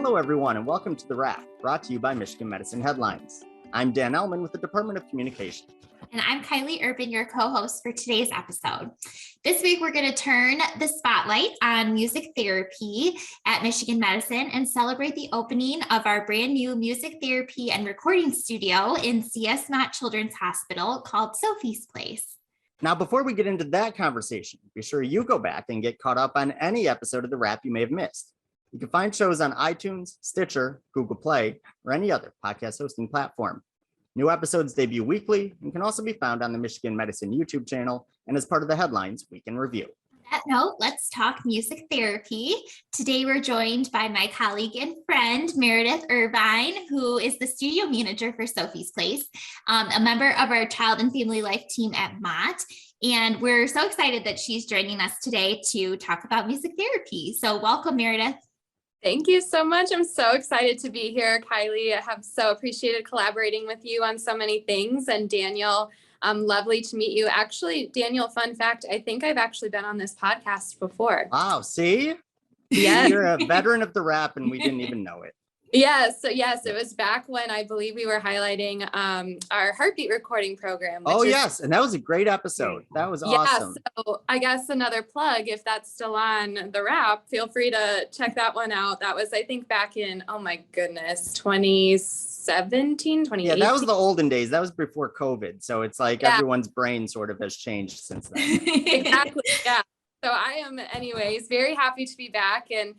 Hello, everyone, and welcome to The Wrap, brought to you by Michigan Medicine Headlines. I'm Dan Ellman with the Department of Communication. And I'm Kylie Urban, your co-host for today's episode. This week, we're going to turn the spotlight on music therapy at Michigan Medicine and celebrate the opening of our brand new music therapy and recording studio in CS Mott Children's Hospital called Sophie's Place. Now, before we get into that conversation, be sure you go back and get caught up on any episode of The Wrap you may have missed. You can find shows on iTunes, Stitcher, Google Play, or any other podcast hosting platform. New episodes debut weekly and can also be found on the Michigan Medicine YouTube channel and as part of the Headlines Week in Review. On that note, let's talk music therapy. Today, we're joined by my colleague and friend, Meredith Irvine, who is the studio manager for Sophie's Place, a member of our child and family life team at Mott. And we're so excited that she's joining us today to talk about music therapy. So welcome, Meredith. Thank you so much. I'm so excited to be here, Kylie. I have so appreciated collaborating with you on so many things. And Daniel, lovely to meet you. Actually, Daniel, fun fact, I think I've actually been on this podcast before. Wow, see? Yeah. You're a veteran of The Wrap and we didn't even know it. Yes, it was back when I believe we were highlighting our heartbeat recording program. Yes, and that was a great episode. That was awesome. Yeah, so I guess another plug, if that's still on The Wrap, feel free to check that one out. That was, I think, back in, 2017, 2018. Yeah, that was the olden days. That was before COVID. So it's like everyone's brain sort of has changed since then. Exactly, yeah. So I am, anyways, very happy to be back and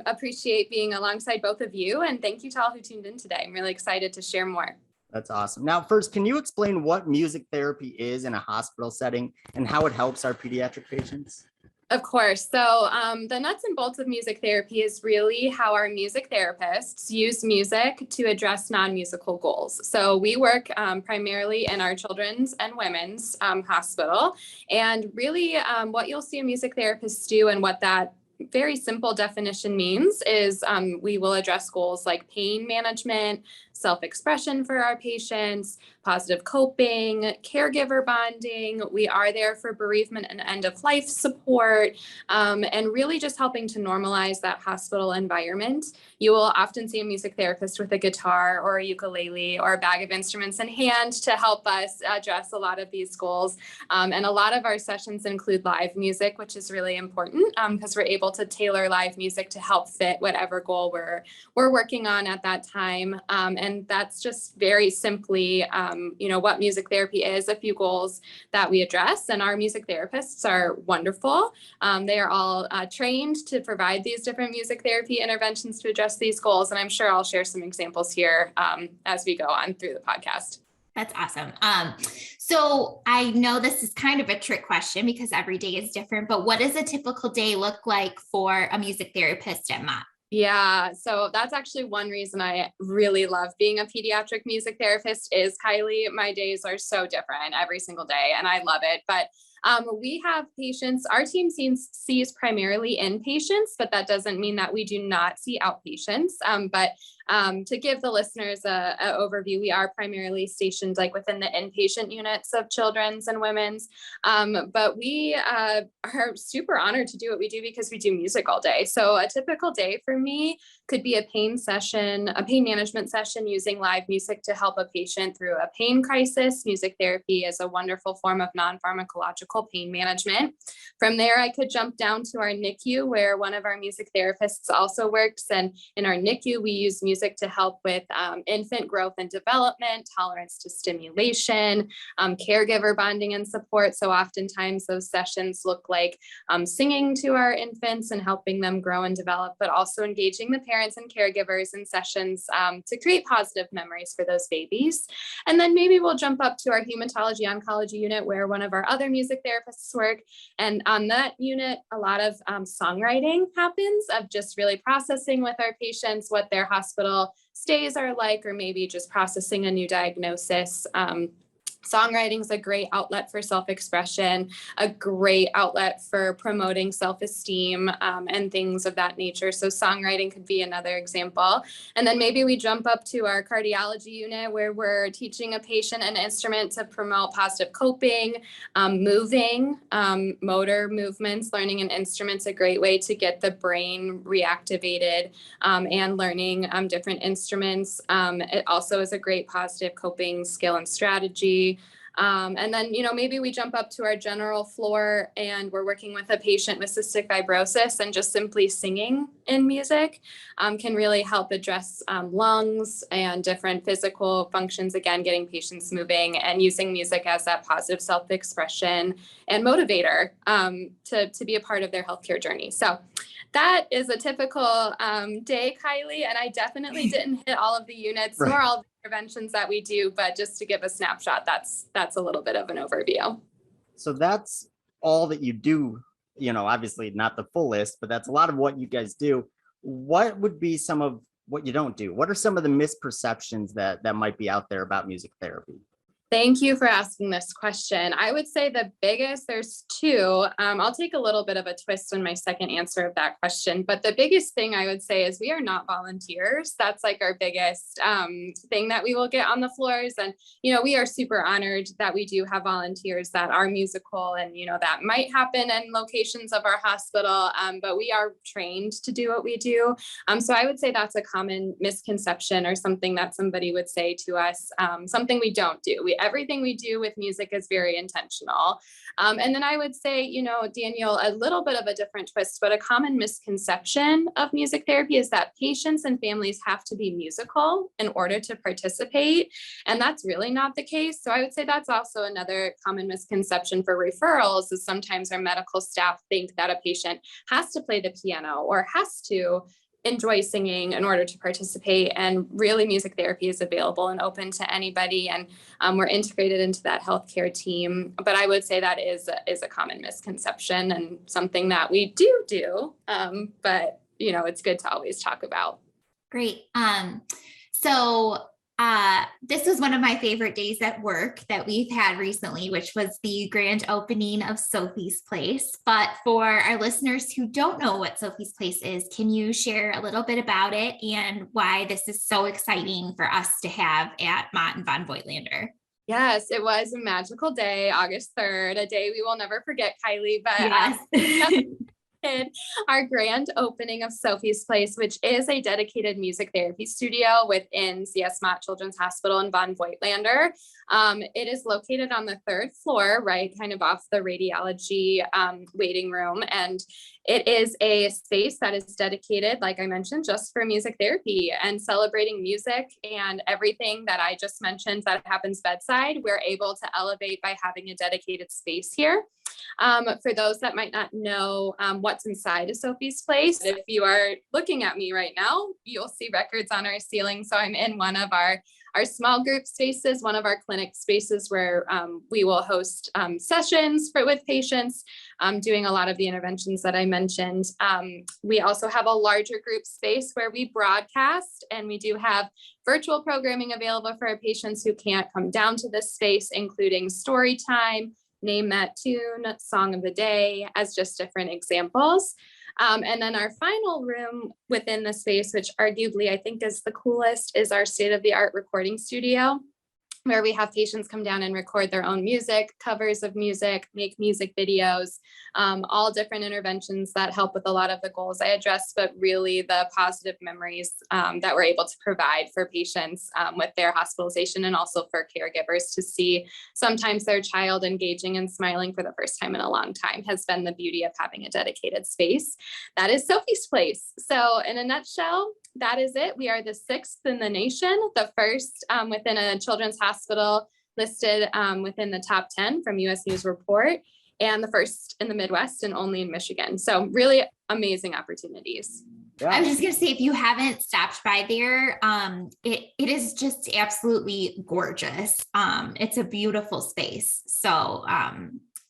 appreciate being alongside both of you. And thank you to all who tuned in today. I'm really excited to share more. That's awesome. Now, first, can you explain what music therapy is in a hospital setting and how it helps our pediatric patients? Of course. So the nuts and bolts of music therapy is really how our music therapists use music to address non-musical goals. So we work primarily in our children's and women's hospital. And really what you'll see a music therapist do and what that very simple definition means is we will address goals like pain management, self-expression for our patients, positive coping, caregiver bonding. We are there for bereavement and end-of-life support, and really just helping to normalize that hospital environment. You will often see a music therapist with a guitar or a ukulele or a bag of instruments in hand to help us address a lot of these goals. And a lot of our sessions include live music, which is really important because we're able to tailor live music to help fit whatever goal we're working on at that time. And that's just very simply, what music therapy is, a few goals that we address. And our music therapists are wonderful. They are all trained to provide these different music therapy interventions to address these goals. And I'm sure I'll share some examples here as we go on through the podcast. That's awesome. So I know this is kind of a trick question because every day is different, but what does a typical day look like for a music therapist at Mott? Yeah, so that's actually one reason I really love being a pediatric music therapist is, Kylie, my days are so different every single day and I love it. But we have patients, our team sees primarily inpatients, but that doesn't mean that we do not see outpatients. But to give the listeners an overview, we are primarily stationed like within the inpatient units of children's and women's. But we are super honored to do what we do because we do music all day. So a typical day for me could be a pain management session using live music to help a patient through a pain crisis. Music therapy is a wonderful form of non-pharmacological pain management. From there, I could jump down to our NICU where one of our music therapists also works. And in our NICU, we use music to help with infant growth and development, tolerance to stimulation, caregiver bonding and support. So oftentimes those sessions look like singing to our infants and helping them grow and develop, but also engaging the parents and caregivers in sessions to create positive memories for those babies. And then maybe we'll jump up to our hematology oncology unit where one of our other music therapists work. And on that unit, a lot of songwriting happens of just really processing with our patients what their hospital stays are like, or maybe just processing a new diagnosis. Songwriting is a great outlet for self-expression, a great outlet for promoting self-esteem and things of that nature. So songwriting could be another example. And then maybe we jump up to our cardiology unit where we're teaching a patient an instrument to promote positive coping, moving, motor movements. Learning an instrument's a great way to get the brain reactivated and learning different instruments. It also is a great positive coping skill and strategy. And then, maybe we jump up to our general floor and we're working with a patient with cystic fibrosis, and just simply singing in music can really help address lungs and different physical functions. Again, getting patients moving and using music as that positive self-expression and motivator to be a part of their healthcare journey. So that is a typical day, Kylie, and I definitely didn't hit all of the units nor all the interventions that we do, but just to give a snapshot, that's a little bit of an overview. So that's all that you do, obviously not the full list, but that's a lot of what you guys do. What would be some of what you don't do? What are some of the misperceptions that might be out there about music therapy? Thank you for asking this question. I would say the biggest, there's two. I'll take a little bit of a twist on my second answer of that question, but the biggest thing I would say is we are not volunteers. That's like our biggest thing that we will get on the floors. And, we are super honored that we do have volunteers that are musical, and, that might happen in locations of our hospital, but we are trained to do what we do. So I would say that's a common misconception, or something that somebody would say to us, something we don't do. Everything we do with music is very intentional. And then I would say, Daniel, a little bit of a different twist, but a common misconception of music therapy is that patients and families have to be musical in order to participate. And that's really not the case. So I would say that's also another common misconception for referrals, is sometimes our medical staff think that a patient has to play the piano or has to enjoy singing in order to participate. And really, music therapy is available and open to anybody. And we're integrated into that healthcare team. But I would say that is a common misconception and something that we do. But, it's good to always talk about. Great. This was one of my favorite days at work that we've had recently, which was the grand opening of Sophie's Place. But for our listeners who don't know what Sophie's Place is, can you share a little bit about it and why this is so exciting for us to have at Mott and Von Voigtlander? Yes, it was a magical day, August 3rd, a day we will never forget, Kylie. But yes. Our grand opening of Sophie's Place, which is a dedicated music therapy studio within CS Mott Children's Hospital in Von Voigtlander. It is located on the 3rd floor, right, kind of off the radiology waiting room. And it is a space that is dedicated, like I mentioned, just for music therapy and celebrating music, and everything that I just mentioned that happens bedside, we're able to elevate by having a dedicated space here. For those that might not know what's inside of Sophie's Place, if you are looking at me right now, you'll see records on our ceiling. So I'm in one of our small group spaces, one of our clinic spaces where we will host sessions with patients, doing a lot of the interventions that I mentioned. We also have a larger group space where we broadcast, and we do have virtual programming available for our patients who can't come down to this space, including story time, Name That Tune, Song of the Day, as just different examples. And then our final room within the space, which arguably I think is the coolest, is our state-of-the-art recording studio, where we have patients come down and record their own music, covers of music, make music videos, all different interventions that help with a lot of the goals I addressed, but really the positive memories that we're able to provide for patients with their hospitalization, and also for caregivers to see sometimes their child engaging and smiling for the first time in a long time has been the beauty of having a dedicated space. That is Sophie's Place. So in a nutshell, that is it. We are the 6th in the nation, the first within a children's hospital listed within the top 10 from US News Report, and the first in the Midwest and only in Michigan. So really amazing opportunities. Yeah. I was just going to say, if you haven't stopped by there, it is just absolutely gorgeous. It's a beautiful space. So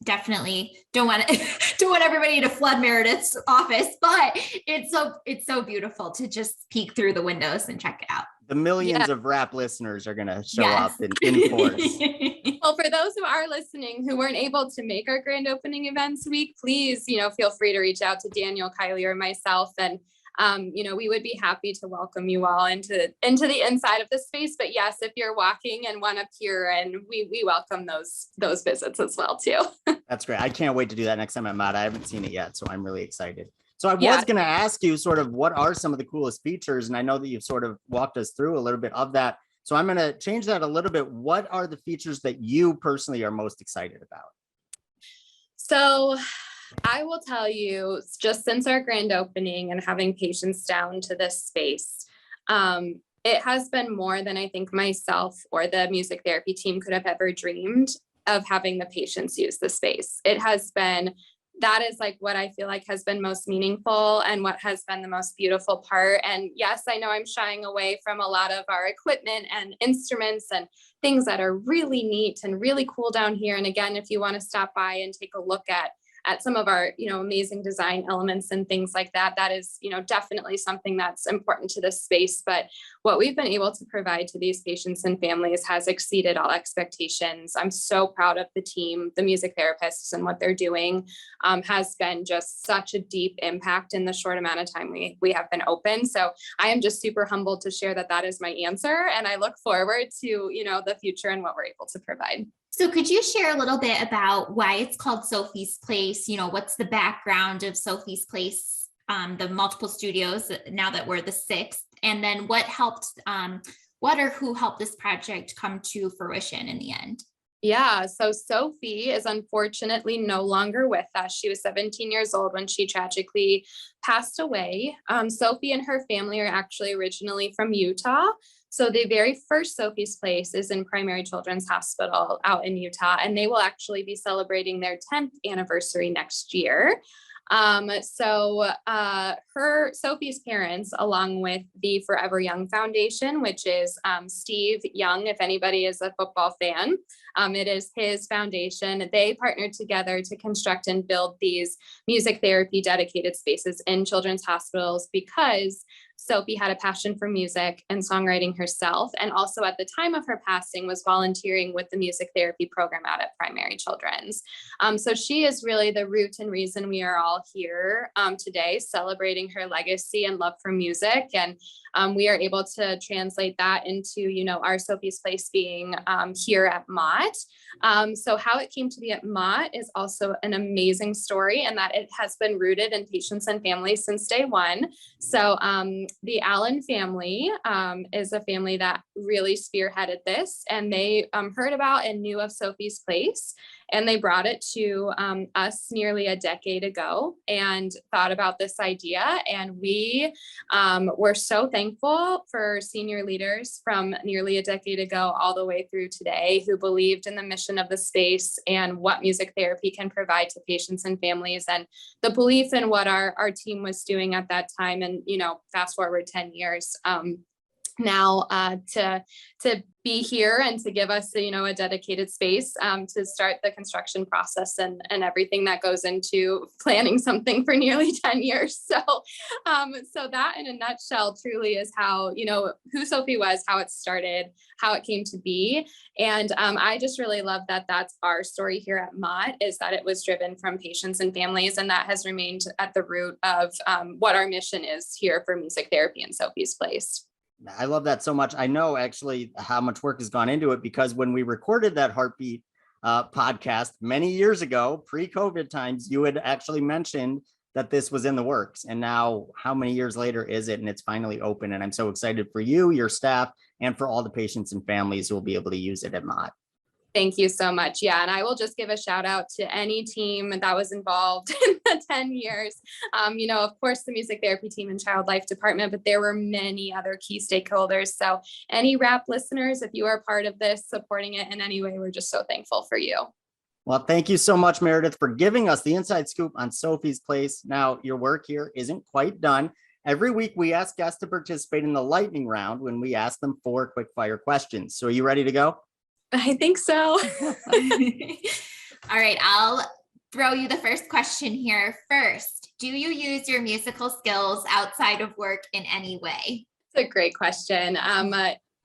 definitely don't want everybody to flood Meredith's office, but it's so beautiful to just peek through the windows and check it out. The millions of rap listeners are going to show up in force. Well, for those who are listening who weren't able to make our grand opening events week, please, feel free to reach out to Daniel, Kylie, or myself. And, we would be happy to welcome you all into the inside of the space. But yes, if you're walking and want to peer in, we welcome those visits as well too. That's great. I can't wait to do that next time I'm out. I haven't seen it yet, so I'm really excited. So I was going to ask you sort of what are some of the coolest features? And I know that you've sort of walked us through a little bit of that. So I'm going to change that a little bit. What are the features that you personally are most excited about? So I will tell you, just since our grand opening and having patients down to this space, it has been more than I think myself or the music therapy team could have ever dreamed of having the patients use the space. That is like what I feel like has been most meaningful and what has been the most beautiful part. And yes, I know I'm shying away from a lot of our equipment and instruments and things that are really neat and really cool down here. And again, if you want to stop by and take a look at some of our, amazing design elements and things like that, that is, definitely something that's important to this space. But what we've been able to provide to these patients and families has exceeded all expectations. I'm so proud of the team, the music therapists, and what they're doing has been just such a deep impact in the short amount of time we have been open. So I am just super humbled to share that is my answer. And I look forward to, the future and what we're able to provide. So could you share a little bit about why it's called Sophie's Place? What's the background of Sophie's Place, the multiple studios now that we're the sixth, and then what or who helped this project come to fruition in the end? Yeah, so Sophie is unfortunately no longer with us. She was 17 years old when she tragically passed away. Sophie and her family are actually originally from Utah. So the very first Sophie's Place is in Primary Children's Hospital out in Utah, and they will actually be celebrating their 10th anniversary next year. Sophie's parents, along with the Forever Young Foundation, which is Steve Young, if anybody is a football fan, it is his foundation. They partnered together to construct and build these music therapy dedicated spaces in children's hospitals because Sophie had a passion for music and songwriting herself, and also at the time of her passing was volunteering with the music therapy program out at Primary Children's. So she is really the root and reason we are all here today, celebrating her legacy and love for music. And we are able to translate that into, our Sophie's Place being here at Mott. So how it came to be at Mott is also an amazing story, and that it has been rooted in patients and families since day one. So the Allen family is a family that really spearheaded this, and they heard about and knew of Sophie's Place, and they brought it to us nearly a decade ago and thought about this idea. And we were so thankful for senior leaders from nearly a decade ago all the way through today who believed in the mission of the space and what music therapy can provide to patients and families, and the belief in what our team was doing at that time. And, fast forward 10 years now to be here and to give us a dedicated space to start the construction process and everything that goes into planning something for nearly 10 years. So that in a nutshell truly is how, who Sophie was, how it started, how it came to be. And I just really love that that's our story here at Mott, is that it was driven from patients and families, and that has remained at the root of what our mission is here for music therapy in Sophie's Place. I love that so much. I know actually how much work has gone into it, because when we recorded that Heartbeat podcast many years ago, pre-COVID times, you had actually mentioned that this was in the works. And now how many years later is it? And it's finally open. And I'm so excited for you, your staff, and for all the patients and families who will be able to use it at Mott. Thank you so much. Yeah. And I will just give a shout out to any team that was involved in the 10 years. Of course, the music therapy team and child life department, but there were many other key stakeholders. So any RAP listeners, if you are part of this, supporting it in any way, we're just so thankful for you. Well, thank you so much, Meredith, for giving us the inside scoop on Sophie's Place. Now, your work here isn't quite done. Every week, we ask guests to participate in the lightning round when we ask them 4 quick fire questions. So are you ready to go? I think so. All right, I'll throw you the first question here. First, do you use your musical skills outside of work in any way? That's a great question.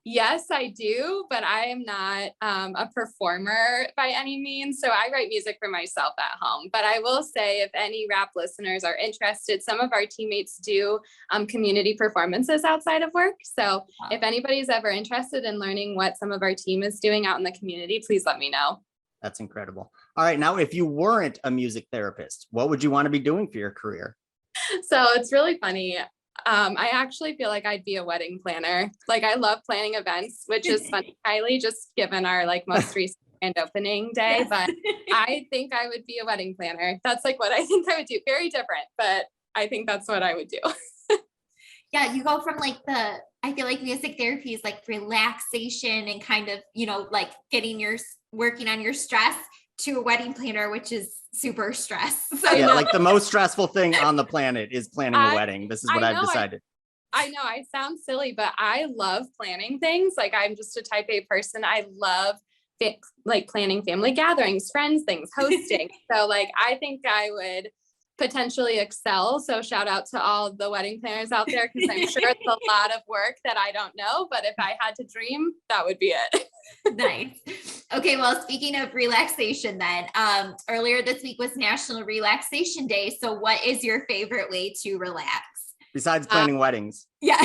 Yes, I do, but I am not a performer by any means. So I write music for myself at home. But I will say, if any rap listeners are interested, some of our teammates do community performances outside of work. So if anybody's ever interested in learning what some of our team is doing out in the community, please let me know. That's incredible. All right. Now, if you weren't a music therapist, what would you want to be doing for your career? So it's really funny. I actually feel like I'd be a wedding planner. Like, I love planning events, which is funny, Kylie, just given our like most recent grand opening day. Yes. But I think I would be a wedding planner. That's like what I think I would do. Very different, but I think that's what I would do. Yeah, you go from like I feel like music therapy is like relaxation and kind of, like working on your stress, to a wedding planner, which is super stress. So yeah, like the most stressful thing on the planet is planning a wedding. This is what I've decided. I know I sound silly, but I love planning things. Like, I'm just a type A person. I love like planning family gatherings, friends, things, hosting. So like, I think I would potentially excel. So shout out to all the wedding planners out there, because I'm sure it's a lot of work that I don't know, but if I had to dream, that would be it. Nice. Okay, well, speaking of relaxation then, earlier this week was National Relaxation Day. So what is your favorite way to relax? Besides planning weddings. Yeah.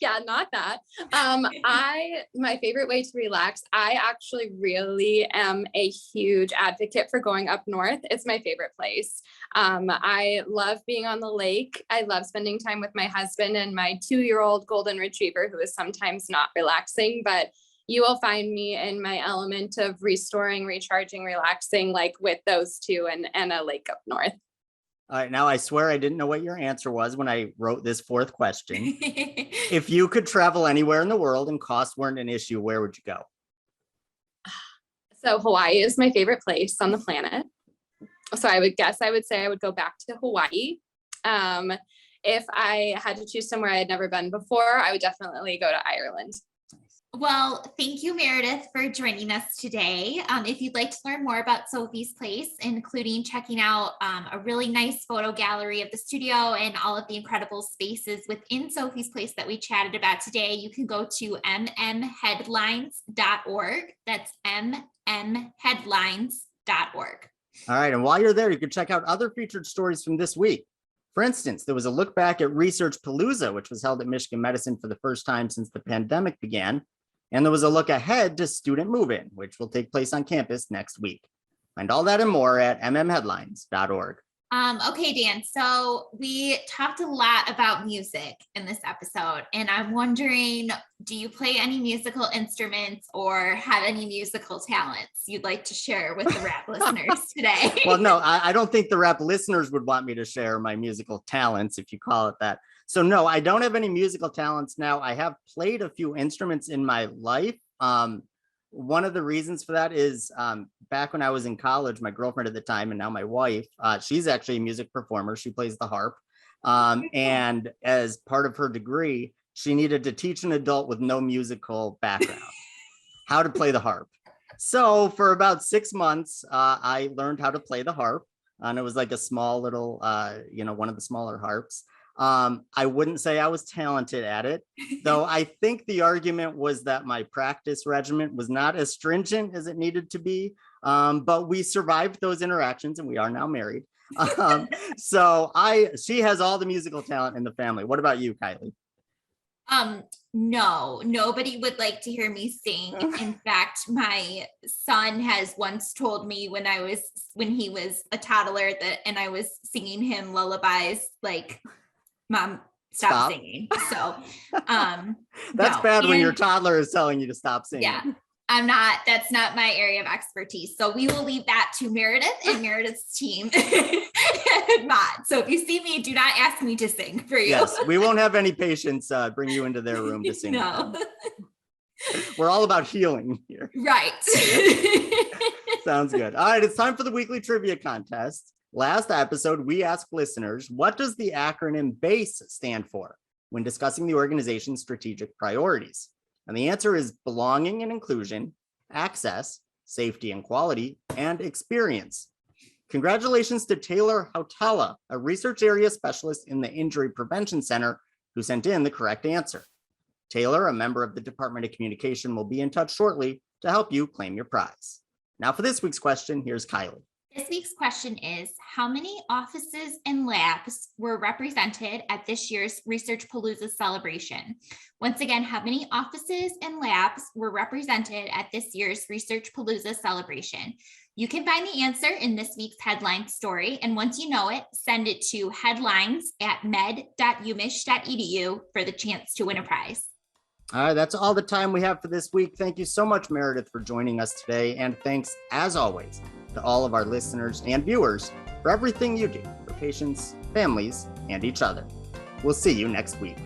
Yeah, not that. My favorite way to relax, I actually really am a huge advocate for going up north. It's my favorite place. I love being on the lake. I love spending time with my husband and my 2-year-old golden retriever, who is sometimes not relaxing, but you will find me in my element of restoring, recharging, relaxing, like with those two and a lake up north. All right. Now, I swear I didn't know what your answer was when I wrote this fourth question. If you could travel anywhere in the world and costs weren't an issue, where would you go? So Hawaii is my favorite place on the planet. So I would say I would go back to Hawaii. If I had to choose somewhere I had never been before, I would definitely go to Ireland. Well, thank you, Meredith, for joining us today. If you'd like to learn more about Sophie's Place, including checking out a really nice photo gallery of the studio and all of the incredible spaces within Sophie's Place that we chatted about today, you can go to mmheadlines.org. That's mmheadlines.org. All right. And while you're there, you can check out other featured stories from this week. For instance, there was a look back at Research Palooza, which was held at Michigan Medicine for the first time since the pandemic began. And there was a look ahead to Student Move-In, which will take place on campus next week. Find all that and more at mmheadlines.org. Okay, Dan. So we talked a lot about music in this episode, and I'm wondering, do you play any musical instruments or have any musical talents you'd like to share with the rap listeners today? Well, no, I don't think the rap listeners would want me to share my musical talents, if you call it that. So no, I don't have any musical talents now. I have played a few instruments in my life. One of the reasons for that is back when I was in college, my girlfriend at the time, and now my wife, she's actually a music performer. She plays the harp. And as part of her degree, she needed to teach an adult with no musical background how to play the harp. So for about 6 months, I learned how to play the harp. And it was like a small little, one of the smaller harps. I wouldn't say I was talented at it, though I think the argument was that my practice regimen was not as stringent as it needed to be. But we survived those interactions and we are now married. So she has all the musical talent in the family. What about you, Kylie? No, nobody would like to hear me sing. In fact, my son has once told me when he was a toddler and I was singing him lullabies, like, Mom, stop singing. So, that's bad when your toddler is telling you to stop singing. Yeah, that's not my area of expertise. So we will leave that to Meredith and Meredith's team. Not. So if you see me, do not ask me to sing for you. Yes, we won't have any patience bring you into their room to sing. No. We're all about healing here. Right. Sounds good. All right, it's time for the weekly trivia contest. Last episode, we asked listeners, what does the acronym BASE stand for when discussing the organization's strategic priorities? And the answer is belonging and inclusion, access, safety and quality, and experience. Congratulations to Taylor Hautala, a research area specialist in the Injury Prevention Center who sent in the correct answer. Taylor, a member of the Department of Communication, will be in touch shortly to help you claim your prize. Now for this week's question, here's Kylie. This week's question is, how many offices and labs were represented at this year's Research Palooza celebration? Once again, how many offices and labs were represented at this year's Research Palooza celebration? You can find the answer in this week's headline story, and once you know it, send it to headlines@med.umich.edu for the chance to win a prize. All right, that's all the time we have for this week. Thank you so much, Meredith, for joining us today. And thanks, as always, to all of our listeners and viewers for everything you do for patients, families, and each other. We'll see you next week.